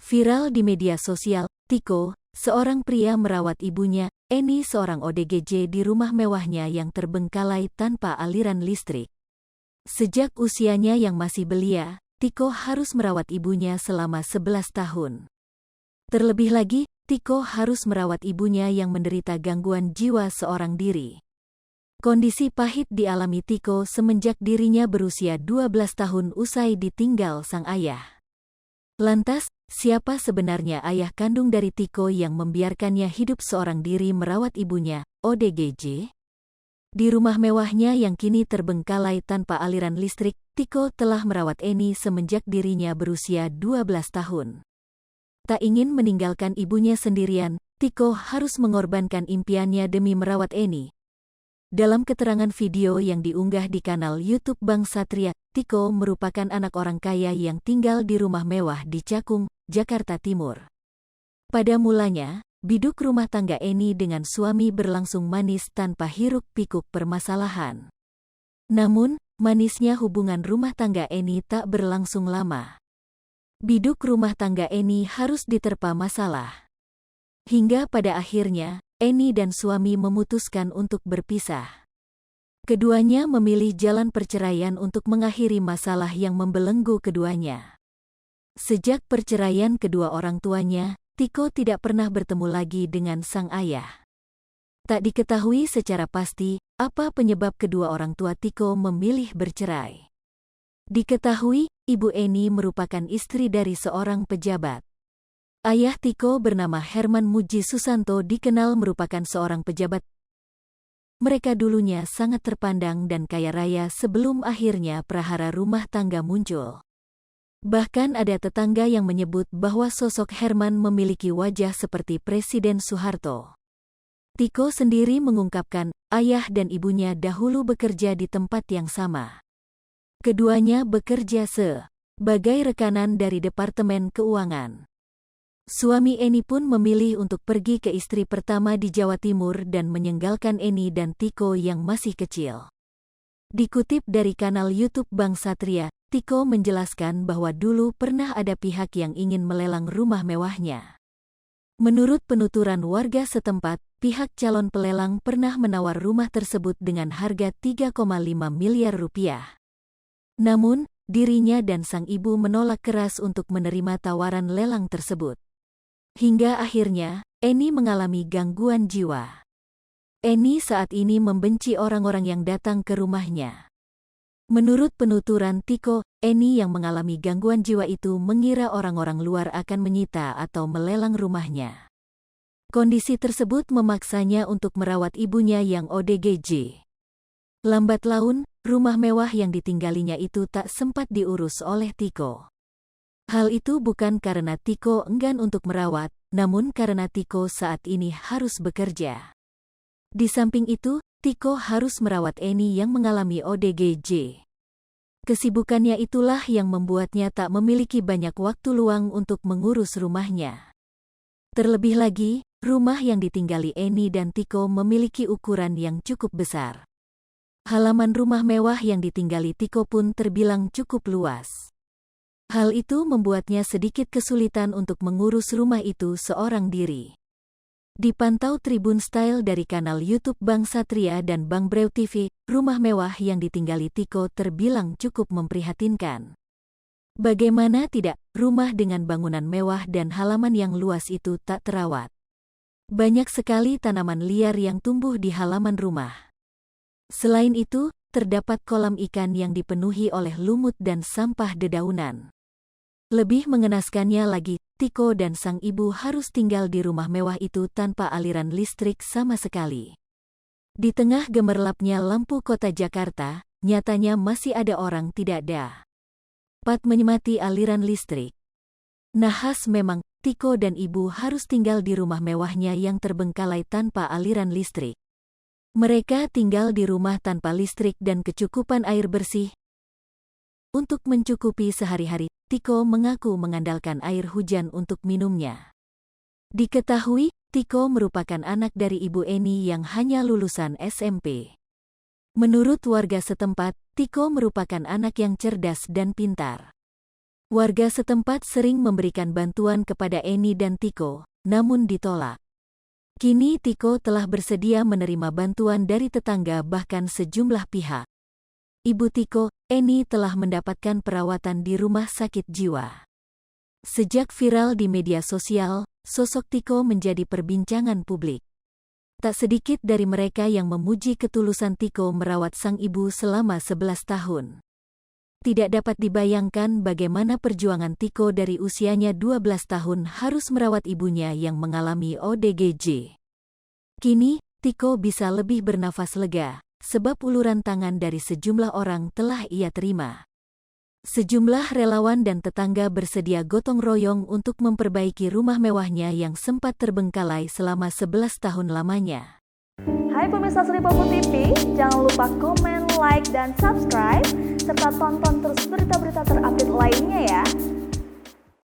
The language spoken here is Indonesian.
Viral di media sosial, Tiko, seorang pria merawat ibunya, Eni seorang ODGJ di rumah mewahnya yang terbengkalai tanpa aliran listrik. Sejak usianya yang masih belia, Tiko harus merawat ibunya selama 11 tahun. Terlebih lagi, Tiko harus merawat ibunya yang menderita gangguan jiwa seorang diri. Kondisi pahit dialami Tiko semenjak dirinya berusia 12 tahun usai ditinggal sang ayah. Lantas, siapa sebenarnya ayah kandung dari Tiko yang membiarkannya hidup seorang diri merawat ibunya, ODGJ? Di rumah mewahnya yang kini terbengkalai tanpa aliran listrik, Tiko telah merawat Eni semenjak dirinya berusia 12 tahun. Tak ingin meninggalkan ibunya sendirian, Tiko harus mengorbankan impiannya demi merawat Eni. Dalam keterangan video yang diunggah di kanal YouTube Bang Satria, Tiko merupakan anak orang kaya yang tinggal di rumah mewah di Cakung, Jakarta Timur. Pada mulanya, biduk rumah tangga Eni dengan suami berlangsung manis tanpa hiruk-pikuk permasalahan. Namun, manisnya hubungan rumah tangga Eni tak berlangsung lama. Biduk rumah tangga Eni harus diterpa masalah. Hingga pada akhirnya, Eni dan suami memutuskan untuk berpisah. Keduanya memilih jalan perceraian untuk mengakhiri masalah yang membelenggu keduanya. Sejak perceraian kedua orang tuanya, Tiko tidak pernah bertemu lagi dengan sang ayah. Tak diketahui secara pasti apa penyebab kedua orang tua Tiko memilih bercerai. Diketahui, Ibu Eni merupakan istri dari seorang pejabat. Ayah Tiko bernama Herman Muji Susanto dikenal merupakan seorang pejabat. Mereka dulunya sangat terpandang dan kaya raya sebelum akhirnya prahara rumah tangga muncul. Bahkan ada tetangga yang menyebut bahwa sosok Herman memiliki wajah seperti Presiden Soeharto. Tiko sendiri mengungkapkan, ayah dan ibunya dahulu bekerja di tempat yang sama. Keduanya bekerja sebagai rekanan dari Departemen Keuangan. Suami Eni pun memilih untuk pergi ke istri pertama di Jawa Timur dan meninggalkan Eni dan Tiko yang masih kecil. Dikutip dari kanal YouTube Bang Satria, Tiko menjelaskan bahwa dulu pernah ada pihak yang ingin melelang rumah mewahnya. Menurut penuturan warga setempat, pihak calon pelelang pernah menawar rumah tersebut dengan harga 3,5 miliar rupiah. Namun, dirinya dan sang ibu menolak keras untuk menerima tawaran lelang tersebut. Hingga akhirnya, Eni mengalami gangguan jiwa. Eni saat ini membenci orang-orang yang datang ke rumahnya. Menurut penuturan Tiko, Eni yang mengalami gangguan jiwa itu mengira orang-orang luar akan menyita atau melelang rumahnya. Kondisi tersebut memaksanya untuk merawat ibunya yang ODGJ. Lambat laun, rumah mewah yang ditinggalinya itu tak sempat diurus oleh Tiko. Hal itu bukan karena Tiko enggan untuk merawat, namun karena Tiko saat ini harus bekerja. Di samping itu, Tiko harus merawat Eni yang mengalami ODGJ. Kesibukannya itulah yang membuatnya tak memiliki banyak waktu luang untuk mengurus rumahnya. Terlebih lagi, rumah yang ditinggali Eni dan Tiko memiliki ukuran yang cukup besar. Halaman rumah mewah yang ditinggali Tiko pun terbilang cukup luas. Hal itu membuatnya sedikit kesulitan untuk mengurus rumah itu seorang diri. Dipantau Tribun Style dari kanal YouTube Bang Satria dan Bang Brew TV, rumah mewah yang ditinggali Tiko terbilang cukup memprihatinkan. Bagaimana tidak, rumah dengan bangunan mewah dan halaman yang luas itu tak terawat. Banyak sekali tanaman liar yang tumbuh di halaman rumah. Selain itu, terdapat kolam ikan yang dipenuhi oleh lumut dan sampah dedaunan. Lebih mengenaskannya lagi, Tiko dan sang ibu harus tinggal di rumah mewah itu tanpa aliran listrik sama sekali. Di tengah gemerlapnya lampu kota Jakarta, nyatanya masih ada orang tidak dapat menikmati aliran listrik. Nahas memang, Tiko dan ibu harus tinggal di rumah mewahnya yang terbengkalai tanpa aliran listrik. Mereka tinggal di rumah tanpa listrik dan kecukupan air bersih. Untuk mencukupi sehari-hari, Tiko mengaku mengandalkan air hujan untuk minumnya. Diketahui, Tiko merupakan anak dari Ibu Eni yang hanya lulusan SMP. Menurut warga setempat, Tiko merupakan anak yang cerdas dan pintar. Warga setempat sering memberikan bantuan kepada Eni dan Tiko, namun ditolak. Kini Tiko telah bersedia menerima bantuan dari tetangga bahkan sejumlah pihak. Ibu Tiko, Eni telah mendapatkan perawatan di rumah sakit jiwa. Sejak viral di media sosial, sosok Tiko menjadi perbincangan publik. Tak sedikit dari mereka yang memuji ketulusan Tiko merawat sang ibu selama 11 tahun. Tidak dapat dibayangkan bagaimana perjuangan Tiko dari usianya 12 tahun harus merawat ibunya yang mengalami ODGJ. Kini, Tiko bisa lebih bernafas lega, sebab uluran tangan dari sejumlah orang telah ia terima. Sejumlah relawan dan tetangga bersedia gotong royong untuk memperbaiki rumah mewahnya yang sempat terbengkalai selama 11 tahun lamanya. Hai pemirsa Sri Popo TV, jangan lupa komen, like, dan subscribe, serta tonton terus berita-berita terupdate lainnya ya.